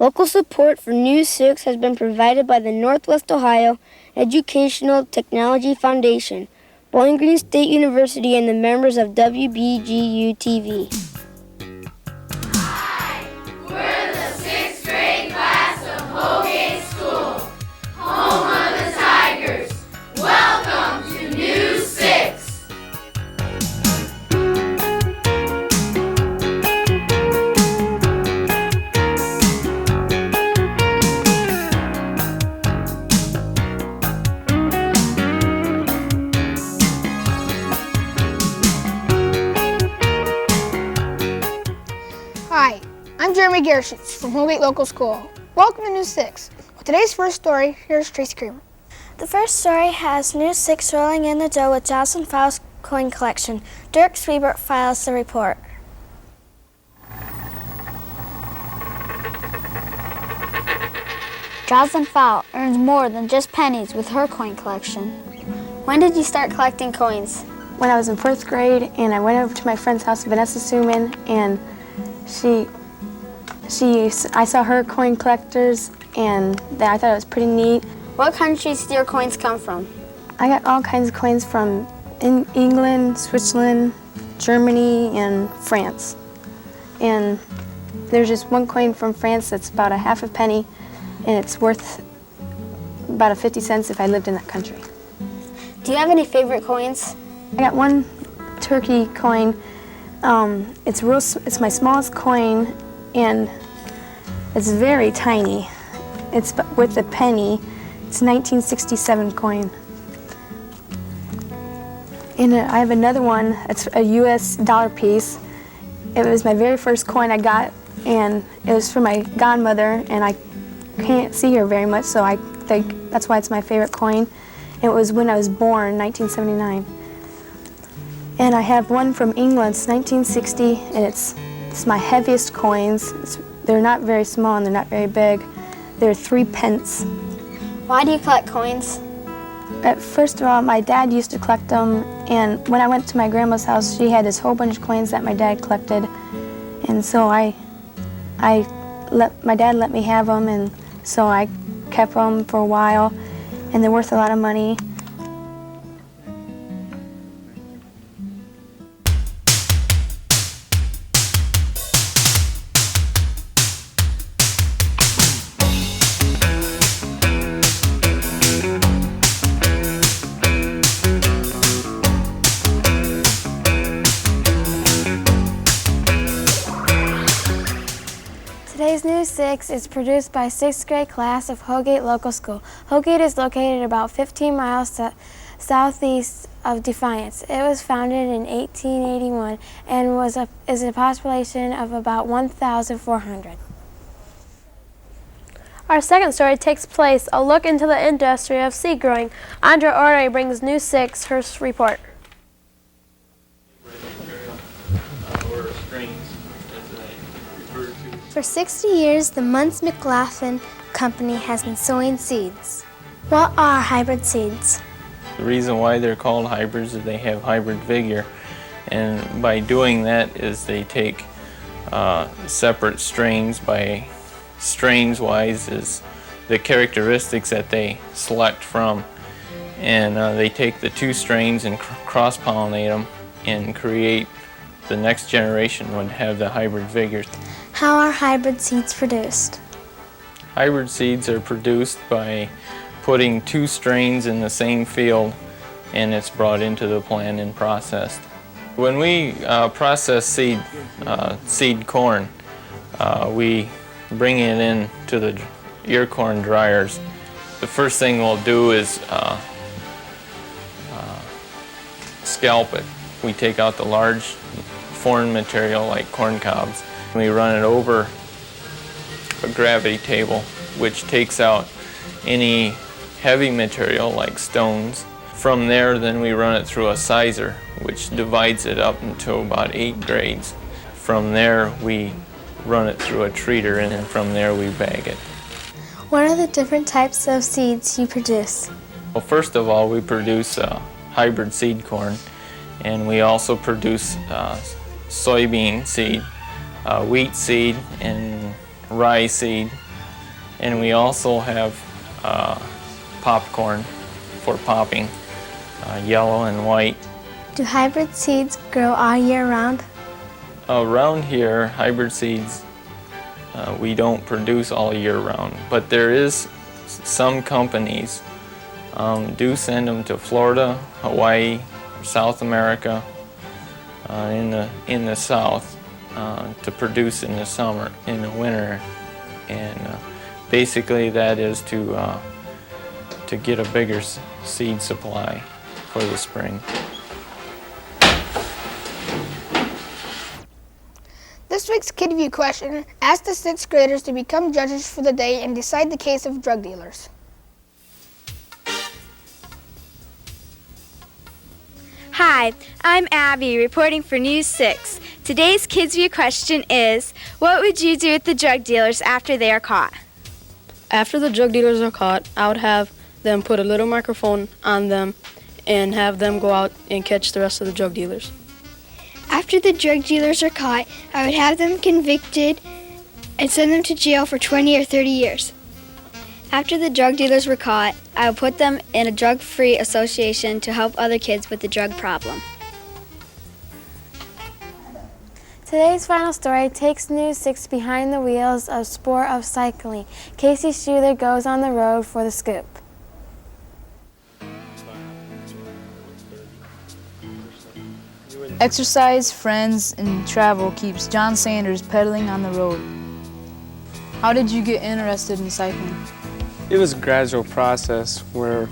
Local support for News 6 has been provided by the Northwest Ohio Educational Technology Foundation, Bowling Green State University, and the members of WBGU-TV. Hi, we're the 6th grade class of Holgate School, home of the Tigers. Welcome to News 6. Hi, I'm Jeremy Gershitz from Holgate Local School. Welcome to News 6. With today's first story, here's Tracy Kramer. The first story has News 6 rolling in the dough with Jocelyn Fowle's coin collection. Dirk Swiebert files the report. Jocelyn Fowle earns more than just pennies with her coin collection. When did you start collecting coins? When I was in 4th grade, and I went over to my friend's house, Vanessa Suman, and I saw her coin collectors, and I thought it was pretty neat. What countries do your coins come from? I got all kinds of coins from England, Switzerland, Germany, and France. And there's just one coin from France that's about a half a penny, and it's worth about 50 cents if I lived in that country. Do you have any favorite coins? I got one turkey coin. It's my smallest coin, and it's very tiny. It's worth a penny. It's a 1967 coin. And I have another one. It's a U.S. dollar piece. It was my very first coin I got, and it was for my godmother, and I can't see her very much, so I think that's why it's my favorite coin. It was when I was born, 1979. And I have one from England, it's 1960, and it's my heaviest coins. They're not very small and they're not very big. They're 3 pence. Why do you collect coins? First of all, my dad used to collect them, and when I went to my grandma's house, she had this whole bunch of coins that my dad collected, and so my dad let me have them, and so I kept them for a while, and they're worth a lot of money. Today's News 6 is produced by 6th grade class of Holgate Local School. Holgate is located about 15 miles southeast of Defiance. It was founded in 1881 and is a population of about 1,400. Our second story takes place a look into the industry of seed growing. Andrea Ore brings News 6 her report. For 60 years, the Muntz McLaughlin Company has been sowing seeds. What are hybrid seeds? The reason why they're called hybrids is they have hybrid vigor, and by doing that is they take separate strains. By strains wise is the characteristics that they select from, and they take the 2 strains and cross-pollinate them and create the next generation would have the hybrid vigor. How are hybrid seeds produced? Hybrid seeds are produced by putting 2 strains in the same field, and it's brought into the plant and processed. When we process seed corn, we bring it in to the ear corn dryers. The first thing we'll do is scalp it. We take out the large foreign material like corn cobs. We run it over a gravity table, which takes out any heavy material like stones. From there, then we run it through a sizer, which divides it up into about 8 grades. From there, we run it through a treater, and then from there we bag it. What are the different types of seeds you produce? Well, first of all, we produce hybrid seed corn, and we also produce soybean seed, wheat seed, and rye seed, And we also have popcorn for popping, yellow and white. Do hybrid seeds grow all year round? Around here, hybrid seeds, we don't produce all year round, but there is some companies do send them to Florida, Hawaii, South America, in the South to produce in the summer, in the winter, and basically that is to get a bigger seed supply for the spring. This week's Kid View question asked the 6th graders to become judges for the day and decide the case of drug dealers. Hi, I'm Abby reporting for News 6. Today's Kids View question is, what would you do with the drug dealers after they are caught? After the drug dealers are caught, I would have them put a little microphone on them and have them go out and catch the rest of the drug dealers. After the drug dealers are caught, I would have them convicted and send them to jail for 20 or 30 years. After the drug dealers were caught, I would put them in a drug-free association to help other kids with the drug problem. Today's final story takes News 6 behind the wheels of sport of cycling. Casey Schuler goes on the road for the scoop. Exercise, friends, and travel keeps John Sanders pedaling on the road. How did you get interested in cycling? It was a gradual process where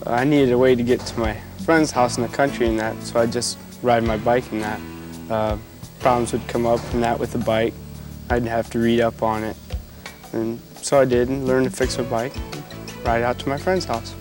I needed a way to get to my friend's house in the country and that, so I just ride my bike in that. Problems would come up in that with the bike. I'd have to read up on it. And so I did and learned to fix my bike, ride out to my friend's house.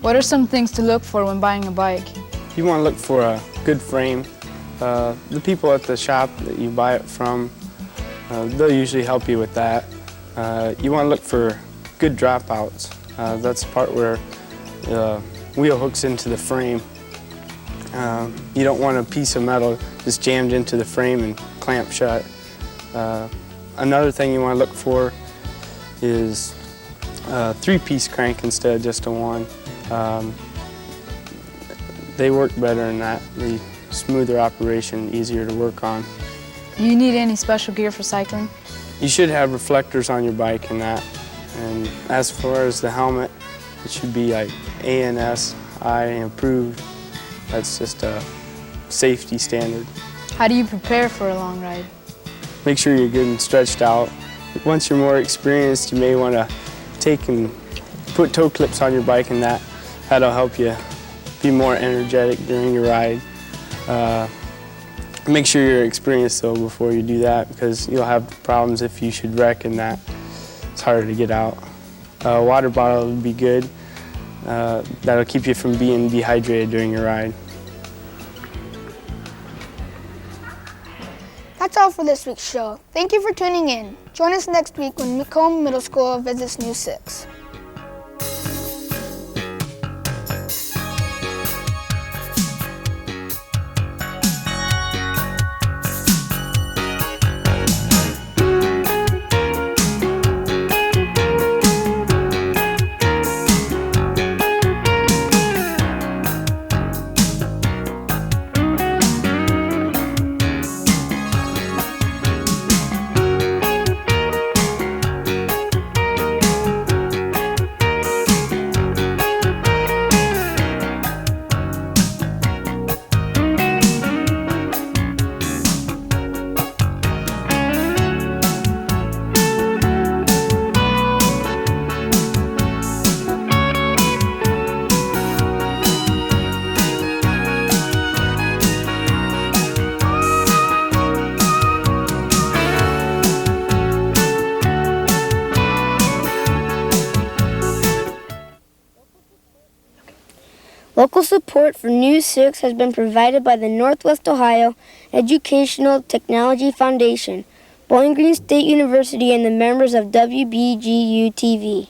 What are some things to look for when buying a bike? You want to look for a good frame. The people at the shop that you buy it from, they'll usually help you with that. You want to look for good dropouts. That's the part where the wheel hooks into the frame. You don't want a piece of metal just jammed into the frame and clamped shut. Another thing you want to look for is a 3-piece crank instead of just a 1. They work better in that. The smoother operation, easier to work on. Do you need any special gear for cycling? You should have reflectors on your bike and that. And as far as the helmet, it should be like ANSI approved. That's just a safety standard. How do you prepare for a long ride? Make sure you're good and stretched out. Once you're more experienced, you may want to take and put toe clips on your bike and that. That'll help you be more energetic during your ride. Make sure you're experienced though before you do that, because you'll have problems if you should wreck and that. It's harder to get out. A water bottle would be good. That'll keep you from being dehydrated during your ride. That's all for this week's show. Thank you for tuning in. Join us next week when Macomb Middle School visits News 6. Local support for News 6 has been provided by the Northwest Ohio Educational Technology Foundation, Bowling Green State University, and the members of WBGU-TV.